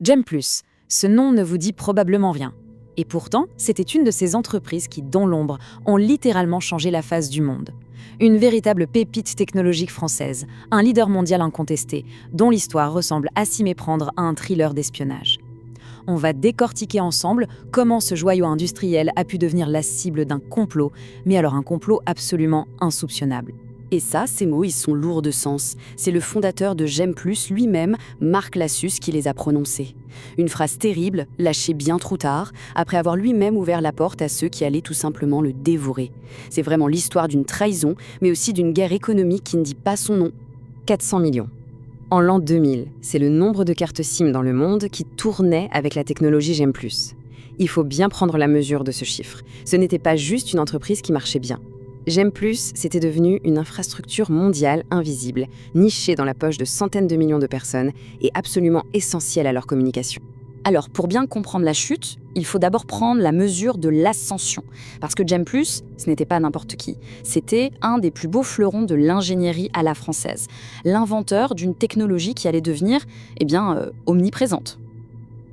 Gem+, ce nom ne vous dit probablement rien. Et pourtant, c'était une de ces entreprises qui, dans l'ombre, ont littéralement changé la face du monde. Une véritable pépite technologique française, un leader mondial incontesté, dont l'histoire ressemble à s'y méprendre à un thriller d'espionnage. On va décortiquer ensemble comment ce joyau industriel a pu devenir la cible d'un complot, mais alors un complot absolument insoupçonnable. Et ça, ces mots, ils sont lourds de sens. C'est le fondateur de Gem+, lui-même, Marc Lassus, qui les a prononcés. Une phrase terrible, lâchée bien trop tard, après avoir lui-même ouvert la porte à ceux qui allaient tout simplement le dévorer. C'est vraiment l'histoire d'une trahison, mais aussi d'une guerre économique qui ne dit pas son nom. 400 millions. En l'an 2000, c'est le nombre de cartes SIM dans le monde qui tournait avec la technologie Gem+. Il faut bien prendre la mesure de ce chiffre. Ce n'était pas juste une entreprise qui marchait bien. Gem+, c'était devenu une infrastructure mondiale invisible, nichée dans la poche de centaines de millions de personnes et absolument essentielle à leur communication. Alors, pour bien comprendre la chute, il faut d'abord prendre la mesure de l'ascension. Parce que Gem+, ce n'était pas n'importe qui. C'était un des plus beaux fleurons de l'ingénierie à la française. L'inventeur d'une technologie qui allait devenir, omniprésente.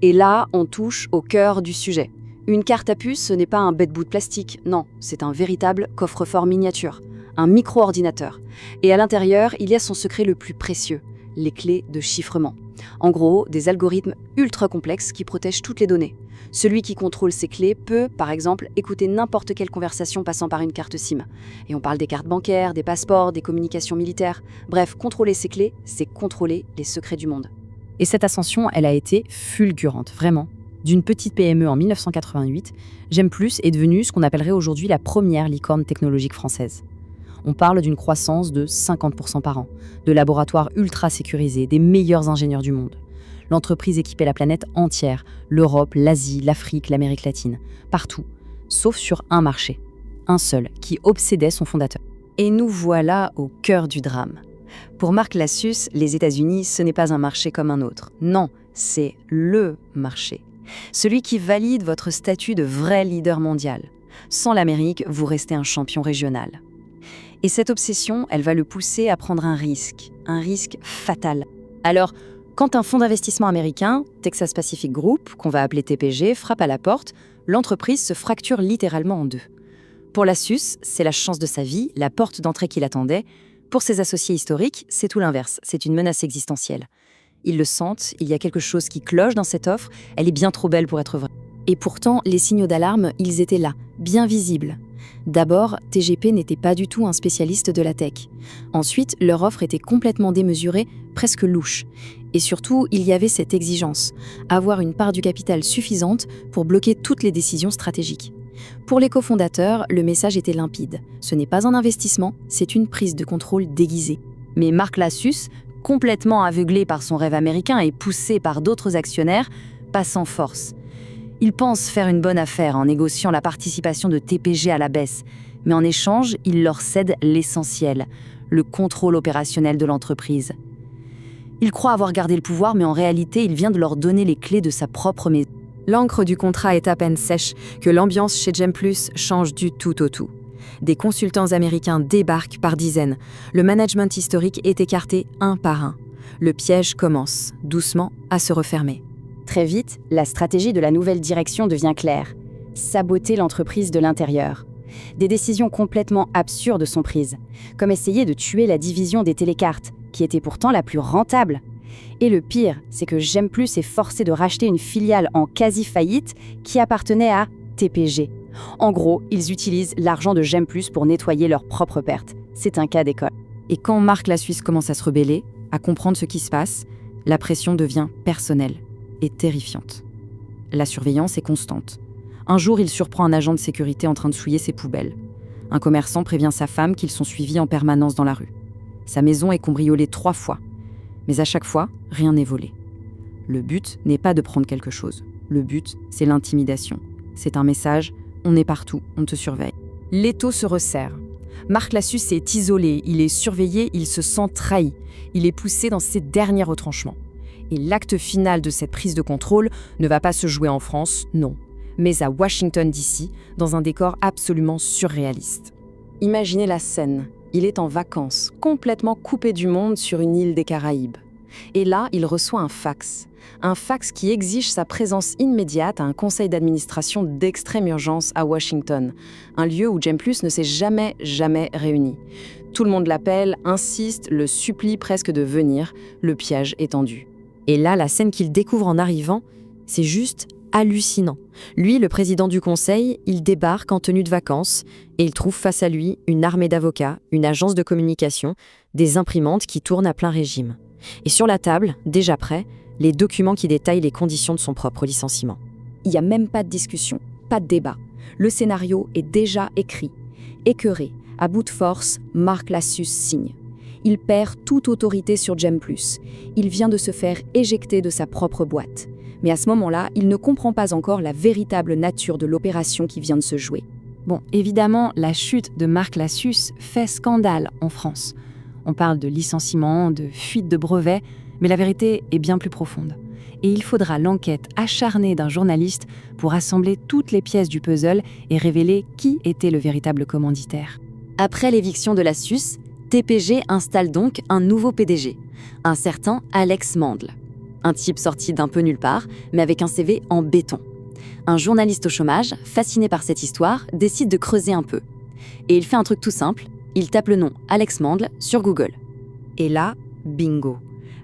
Et là, on touche au cœur du sujet. Une carte à puce, ce n'est pas un bête bout de plastique, non, c'est un véritable coffre-fort miniature, un micro-ordinateur. Et à l'intérieur, il y a son secret le plus précieux, les clés de chiffrement. En gros, des algorithmes ultra complexes qui protègent toutes les données. Celui qui contrôle ces clés peut, par exemple, écouter n'importe quelle conversation passant par une carte SIM. Et on parle des cartes bancaires, des passeports, des communications militaires. Bref, contrôler ces clés, c'est contrôler les secrets du monde. Et cette ascension, elle a été fulgurante, vraiment. D'une petite PME en 1988, Gem+ est devenue ce qu'on appellerait aujourd'hui la première licorne technologique française. On parle d'une croissance de 50% par an, de laboratoires ultra sécurisés, des meilleurs ingénieurs du monde. L'entreprise équipait la planète entière, l'Europe, l'Asie, l'Afrique, l'Amérique latine, partout, sauf sur un marché, un seul, qui obsédait son fondateur. Et nous voilà au cœur du drame. Pour Marc Lassus, les États-Unis, ce n'est pas un marché comme un autre. Non, c'est le marché. Celui qui valide votre statut de vrai leader mondial. Sans l'Amérique, vous restez un champion régional. Et cette obsession, elle va le pousser à prendre un risque fatal. Alors, quand un fonds d'investissement américain, Texas Pacific Group, qu'on va appeler TPG, frappe à la porte, l'entreprise se fracture littéralement en deux. Pour Lassus, c'est la chance de sa vie, la porte d'entrée qu'il attendait. Pour ses associés historiques, c'est tout l'inverse, c'est une menace existentielle. Ils le sentent, il y a quelque chose qui cloche dans cette offre, elle est bien trop belle pour être vraie. Et pourtant, les signaux d'alarme, ils étaient là, bien visibles. D'abord, TGP n'était pas du tout un spécialiste de la tech. Ensuite, leur offre était complètement démesurée, presque louche. Et surtout, il y avait cette exigence, avoir une part du capital suffisante pour bloquer toutes les décisions stratégiques. Pour les cofondateurs, le message était limpide. Ce n'est pas un investissement, c'est une prise de contrôle déguisée. Mais Marc Lassus, complètement aveuglé par son rêve américain et poussé par d'autres actionnaires, passe en force. Il pense faire une bonne affaire en négociant la participation de TPG à la baisse, mais en échange, il leur cède l'essentiel, le contrôle opérationnel de l'entreprise. Il croit avoir gardé le pouvoir, mais en réalité, il vient de leur donner les clés de sa propre maison. L'encre du contrat est à peine sèche que l'ambiance chez Gem+ change du tout au tout. Des consultants américains débarquent par dizaines. Le management historique est écarté un par un. Le piège commence, doucement, à se refermer. Très vite, la stratégie de la nouvelle direction devient claire. Saboter l'entreprise de l'intérieur. Des décisions complètement absurdes sont prises, comme essayer de tuer la division des télécartes, qui était pourtant la plus rentable. Et le pire, c'est que Gem+ est forcé de racheter une filiale en quasi-faillite qui appartenait à TPG. En gros, ils utilisent l'argent de Gem+ pour nettoyer leurs propres pertes. C'est un cas d'école. Et quand Marc Lassus commence à se rebeller, à comprendre ce qui se passe, la pression devient personnelle et terrifiante. La surveillance est constante. Un jour, il surprend un agent de sécurité en train de souiller ses poubelles. Un commerçant prévient sa femme qu'ils sont suivis en permanence dans la rue. Sa maison est cambriolée 3 fois. Mais à chaque fois, rien n'est volé. Le but n'est pas de prendre quelque chose. Le but, c'est l'intimidation. C'est un message, on est partout, on te surveille. L'étau se resserre. Marc Lassus est isolé, il est surveillé, il se sent trahi. Il est poussé dans ses derniers retranchements. Et l'acte final de cette prise de contrôle ne va pas se jouer en France, non, mais à Washington DC, dans un décor absolument surréaliste. Imaginez la scène. Il est en vacances, complètement coupé du monde sur une île des Caraïbes. Et là, il reçoit un fax. Un fax qui exige sa présence immédiate à un conseil d'administration d'extrême urgence à Washington, un lieu où Gemplus ne s'est jamais réuni. Tout le monde l'appelle, insiste, le supplie presque de venir, le piège est tendu. Et là, la scène qu'il découvre en arrivant, c'est juste hallucinant. Lui, le président du conseil, il débarque en tenue de vacances et il trouve face à lui une armée d'avocats, une agence de communication, des imprimantes qui tournent à plein régime. Et sur la table, déjà prêts, les documents qui détaillent les conditions de son propre licenciement. Il n'y a même pas de discussion, pas de débat. Le scénario est déjà écrit. Écœuré, à bout de force, Marc Lassus signe. Il perd toute autorité sur Gemplus. Il vient de se faire éjecter de sa propre boîte. Mais à ce moment-là, il ne comprend pas encore la véritable nature de l'opération qui vient de se jouer. Bon, évidemment, la chute de Marc Lassus fait scandale en France. On parle de licenciement, de fuite de brevets, mais la vérité est bien plus profonde. Et il faudra l'enquête acharnée d'un journaliste pour assembler toutes les pièces du puzzle et révéler qui était le véritable commanditaire. Après l'éviction de Lassus, TPG installe donc un nouveau PDG, un certain Alex Mandl. Un type sorti d'un peu nulle part, mais avec un CV en béton. Un journaliste au chômage, fasciné par cette histoire, décide de creuser un peu. Et il fait un truc tout simple, il tape le nom Alex Mandl sur Google. Et là, bingo,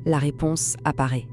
la réponse apparaît.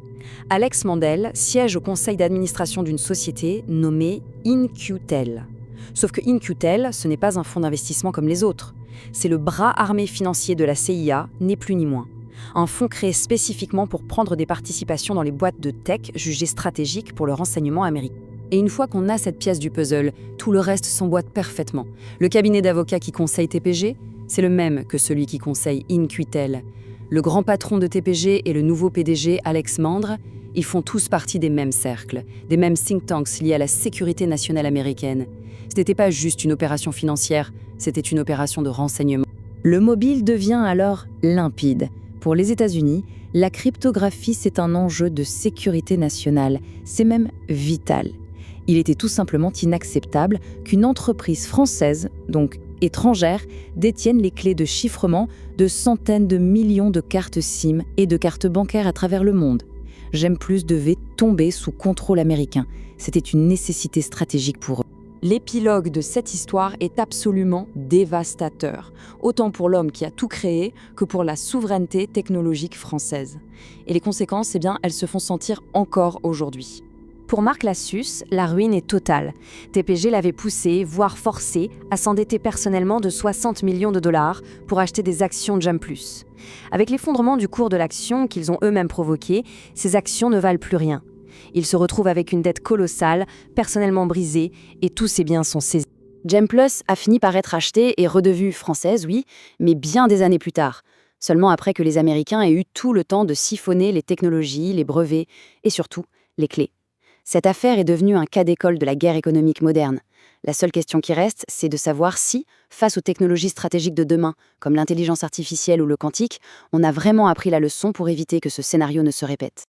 Alex Mandl siège au conseil d'administration d'une société nommée In-Q-Tel. Sauf que In-Q-Tel, ce n'est pas un fonds d'investissement comme les autres. C'est le bras armé financier de la CIA, ni plus ni moins. Un fonds créé spécifiquement pour prendre des participations dans les boîtes de tech jugées stratégiques pour le renseignement américain. Et une fois qu'on a cette pièce du puzzle, tout le reste s'emboîte parfaitement. Le cabinet d'avocats qui conseille TPG, c'est le même que celui qui conseille In-Q-Tel. Le grand patron de TPG et le nouveau PDG Alex Mandl, ils font tous partie des mêmes cercles, des mêmes think tanks liés à la sécurité nationale américaine. Ce n'était pas juste une opération financière, c'était une opération de renseignement. Le mobile devient alors limpide. Pour les États-Unis, la cryptographie, c'est un enjeu de sécurité nationale, c'est même vital. Il était tout simplement inacceptable qu'une entreprise française, donc étrangère, détienne les clés de chiffrement de centaines de millions de cartes SIM et de cartes bancaires à travers le monde. Gemplus devait tomber sous contrôle américain. C'était une nécessité stratégique pour eux. L'épilogue de cette histoire est absolument dévastateur, autant pour l'homme qui a tout créé que pour la souveraineté technologique française. Et les conséquences, elles se font sentir encore aujourd'hui. Pour Marc Lassus, la ruine est totale. TPG l'avait poussé, voire forcé, à s'endetter personnellement de 60 millions de dollars pour acheter des actions de Gemplus. Avec l'effondrement du cours de l'action qu'ils ont eux-mêmes provoqué, ces actions ne valent plus rien. Il se retrouve avec une dette colossale, personnellement brisée, et tous ses biens sont saisis. Gemplus a fini par être achetée et redevenue française, oui, mais bien des années plus tard, seulement après que les Américains aient eu tout le temps de siphonner les technologies, les brevets et surtout les clés. Cette affaire est devenue un cas d'école de la guerre économique moderne. La seule question qui reste, c'est de savoir si, face aux technologies stratégiques de demain, comme l'intelligence artificielle ou le quantique, on a vraiment appris la leçon pour éviter que ce scénario ne se répète.